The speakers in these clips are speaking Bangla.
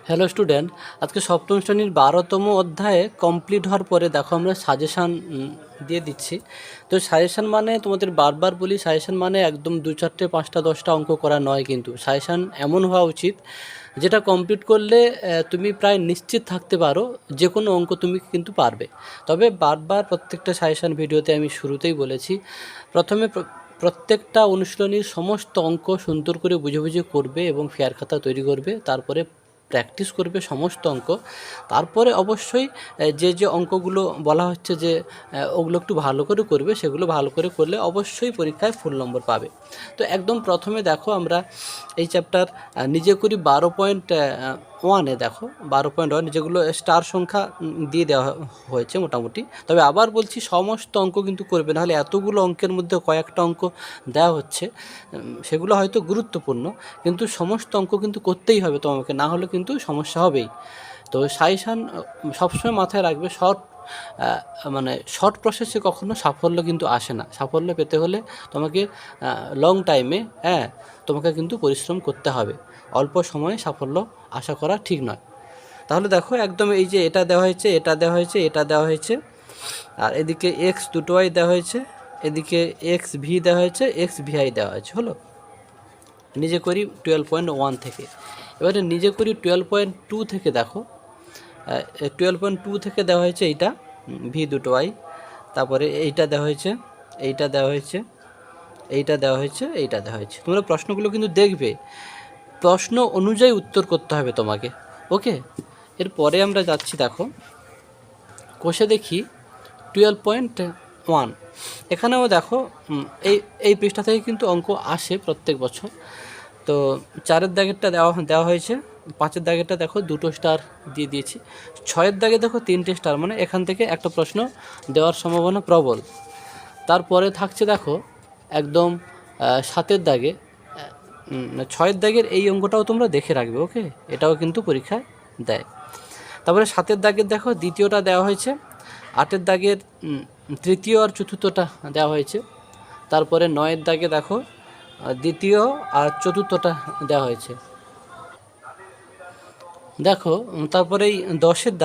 হ্যালো স্টুডেন্ট, আজকে সপ্তম শ্রেণীর 12তম অধ্যায়ে কমপ্লিট হওয়ার পরে দেখো আমরা সাজেশান দিয়ে দিচ্ছি। তো সাজেশান মানে তোমাদের বারবার বলি, সাজেশান মানে একদম 2-4টে 5টা 10টা অঙ্ক করা নয়, কিন্তু সাজেশান এমন হওয়া উচিত যেটা কমপ্লিট করলে তুমি প্রায় নিশ্চিত থাকতে পারো যে কোনো অঙ্ক তুমি কিন্তু পারবে। তবে বারবার প্রত্যেকটা সাজেশান ভিডিওতে আমি শুরুতেই বলেছি, প্রথমে প্রত্যেকটা অনুশীলনীর সমস্ত অঙ্ক সুন্দর করে বুঝে বুঝে করবে এবং ফেয়ার খাতা তৈরি করবে, তারপরে প্র্যাকটিস করবে সমস্ত অঙ্ক। তারপরে অবশ্যই যে যে অঙ্কগুলো বলা হচ্ছে যে ওগুলো একটু ভালো করে করবে, সেগুলো ভালো করে করলে অবশ্যই পরীক্ষায় ফুল নম্বর পাবে। তো একদম প্রথমে দেখো আমরা এই চ্যাপ্টার নিজে করি 12.1-এ দেখো 12.1 যেগুলো স্টার সংখ্যা দিয়ে দেওয়া হয়েছে মোটামুটি। তবে আবার বলছি, সমস্ত অঙ্ক কিন্তু করবে, নাহলে এতগুলো অঙ্কের মধ্যে কয়েকটা অঙ্ক দেওয়া হচ্ছে, সেগুলো হয়তো গুরুত্বপূর্ণ, কিন্তু সমস্ত অঙ্ক কিন্তু করতেই হবে তোমাকে, না হলে কিন্তু সমস্যা হবেই। তো সাজেশান সবসময় মাথায় রাখবে, শর্ট প্রসেসে কখনো সাফল্য কিন্তু আসে না। সাফল্য পেতে হলে তোমাকে লং টাইমে তোমাকে কিন্তু পরিশ্রম করতে হবে, অল্প সময়ে সাফল্য আশা করা ঠিক নয়। তাহলে দেখো একদম এই যে এটা দেওয়া হয়েছে, এটা দেওয়া হয়েছে, এটা দেওয়া হয়েছে, আর এদিকে এক্স দুটো ওয়াই দেওয়া হয়েছে, এদিকে এক্স ভি দেওয়া হয়েছে, এক্স ভিআই দেওয়া হয়েছে। হলো, নিজে করি 12.1 থেকে। এবারে নিজে করি 12.2 থেকে। দেখো 12.2 থেকে দেওয়া হয়েছে এইটা ভি দুটো ওয়াই, তারপরে এইটা দেওয়া হয়েছে, এইটা দেওয়া হয়েছে, এইটা দেওয়া হয়েছে, এইটা দেওয়া হয়েছে। তোমরা প্রশ্নগুলো কিন্তু দেখবে, প্রশ্ন অনুযায়ী উত্তর করতে হবে তোমাকে। ওকে, এরপরে আমরা যাচ্ছি, দেখো কোষে দেখি 12.1। এখানেও দেখো এই এই পৃষ্ঠা থেকে কিন্তু অঙ্ক আসে প্রত্যেক বছর। তো 4-এর দাগেরটা দেওয়া হয়েছে, 5-এর দাগেরটা দেখো 2টো স্টার দিয়ে দিয়েছি, 6-এর দাগে দেখো 3টে স্টার, মানে এখান থেকে একটা প্রশ্ন দেওয়ার সম্ভাবনা প্রবল। তারপরে থাকছে দেখো একদম 7-এর দাগে, 6-এর দাগের এই অঙ্কটাও তোমরা দেখে রাখবে। ওকে, এটাও কিন্তু পরীক্ষায় দেয়। তারপরে 7-এর দাগের দেখো দ্বিতীয়টা দেওয়া হয়েছে, 8-এর দাগের তৃতীয় আর চতুর্থটা দেওয়া হয়েছে, তারপরে 9-এর দাগে দেখো দ্বিতীয় আর চতুর্থটা দেওয়া হয়েছে। দেখো তারপরে এই 10-এর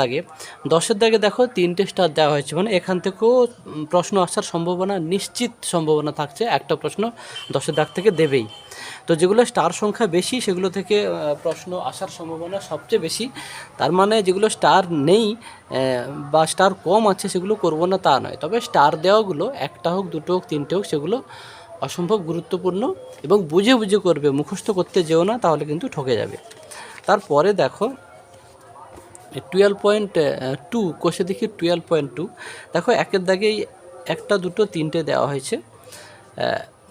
দাগে দেখো 3টে স্টার দেওয়া হয়েছে, মানে এখান থেকেও প্রশ্ন আসার সম্ভাবনা, নিশ্চিত সম্ভাবনা থাকছে একটা প্রশ্ন 10-এর দাগ থেকে দেবেই। তো যেগুলো স্টার সংখ্যা বেশি সেগুলো থেকে প্রশ্ন আসার সম্ভাবনা সবচেয়ে বেশি। তার মানে যেগুলো স্টার নেই বা স্টার কম আছে সেগুলো করব না তা নয়, তবে স্টার দেওয়াগুলো একটা হোক, দুটো হোক, তিনটে হোক, সেগুলো অসম্ভব গুরুত্বপূর্ণ এবং বুঝে বুঝে করবে, মুখস্থ করতে যেও না, তাহলে কিন্তু ঠকে যাবে। তারপরে দেখো 12.2 কোষে দেখি 12.2। দেখো 1-এর দাগেই 1টা 2টো 3টে দেওয়া হয়েছে,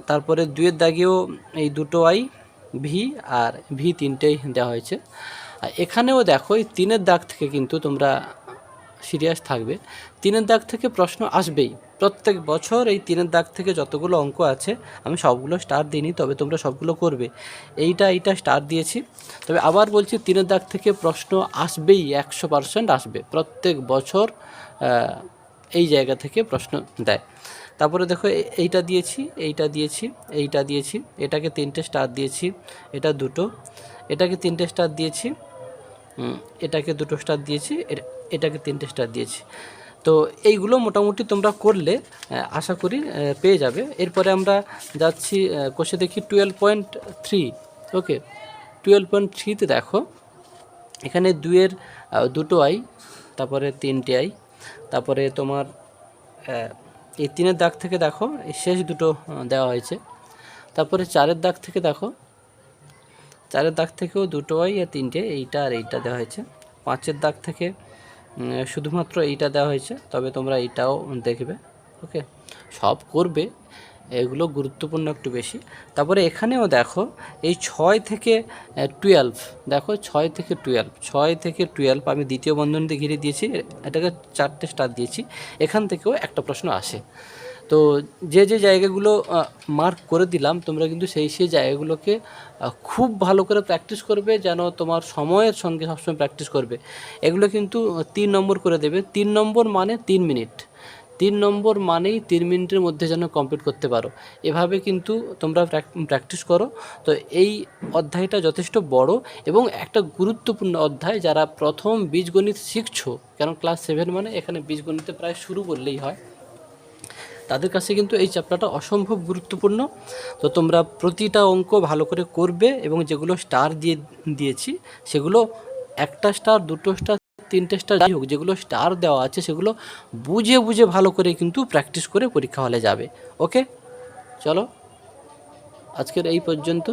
তারপরে 2-এর দাগেও এই দুটো আই ভি আর ভি 3টেই দেওয়া হয়েছে। আর এখানেও দেখো এই 3-এর দাগ থেকে কিন্তু তোমরা সিরিয়াস থাকবে, 3-এর দাগ থেকে প্রশ্ন আসবেই প্রত্যেক বছর। এই 3-এর দাগ থেকে যতগুলো অঙ্ক আছে, আমি সবগুলো স্টার দিইনি, তবে তোমরা সবগুলো করবে। এইটা স্টার দিয়েছি, তবে আবার বলছি 3-এর দাগ থেকে প্রশ্ন আসবেই, 100% আসবে প্রত্যেক বছর। এই জায়গা থেকে প্রশ্ন দেয়। তারপরে দেখো এইটা দিয়েছি, এইটা দিয়েছি, এইটা দিয়েছি, এটাকে 3টে স্টার দিয়েছি, এটা দুটো, এটাকে 3টে স্টার দিয়েছি, এটাকে 2টো স্টার দিয়েছি, এটাকে 3টে স্টার দিয়েছি। তো এইগুলো মোটামুটি তোমরা করলে আশা করি পেয়ে যাবে। এরপরে আমরা যাচ্ছি কোষে দেখি 12.3। ওকে, 12.3-তে দেখো এখানে 2-এর 2টো আই, তারপরে 3টে আই, তারপরে তোমার এই 3-এর দাগ থেকে দেখো এই শেষ দুটো দেওয়া হয়েছে, তারপরে 4-এর দাগ থেকে দেখো 4-এর দাগ থেকেও 2টো আই আর 3টে, এইটা আর এইটা দেওয়া হয়েছে। 5-এর দাগ থেকে শুধুমাত্র এইটা দেওয়া হয়েছে, তবে তোমরা এইটাও দেখবে। ওকে, সব করবে, এগুলো গুরুত্বপূর্ণ একটু বেশি। তারপরে এখানেও দেখো এই 6 থেকে 12, দেখো 6 থেকে 12 আমি দ্বিতীয় বন্ধনীতে ঘিরে দিয়েছি, এটাকে 4টে স্টার দিয়েছি, এখান থেকেও একটা প্রশ্ন আসে। তো যে যে জায়গাগুলো মার্ক করে দিলাম, তোমরা কিন্তু সেই জায়গাগুলোকে খুব ভালো করে প্র্যাকটিস করবে, যেন তোমার সময়ের সঙ্গে সবসময় প্র্যাকটিস করবে। এগুলো কিন্তু 3 নম্বর করে দেবে। 3 নম্বর মানে 3 মিনিট, 3 নম্বর মানেই 3 মিনিটের মধ্যে যেন কমপ্লিট করতে পারো। এভাবে কিন্তু তোমরা প্র্যাকটিস করো। তো এই অধ্যায়টা যথেষ্ট বড় এবং একটা গুরুত্বপূর্ণ অধ্যায়। যারা প্রথম বীজগণিত শিখছো, কারণ ক্লাস 7 মানে এখানে বীজগণিতে প্রায় শুরু করলেই হয়, তাদের কাছে কিন্তু এই চ্যাপ্টারটা অসম্ভব গুরুত্বপূর্ণ। তো তোমরা প্রতিটা অঙ্ক ভালো করে করবে এবং যেগুলো স্টার দিয়েছি সেগুলো 1টা স্টার, 2টো স্টার, 3টে স্টার, যাই হোক যেগুলো স্টার দেওয়া আছে সেগুলো বুঝে বুঝে ভালো করে কিন্তু প্র্যাকটিস করে পরীক্ষা হলে যাবে। ওকে, চলো আজকের এই পর্যন্ত।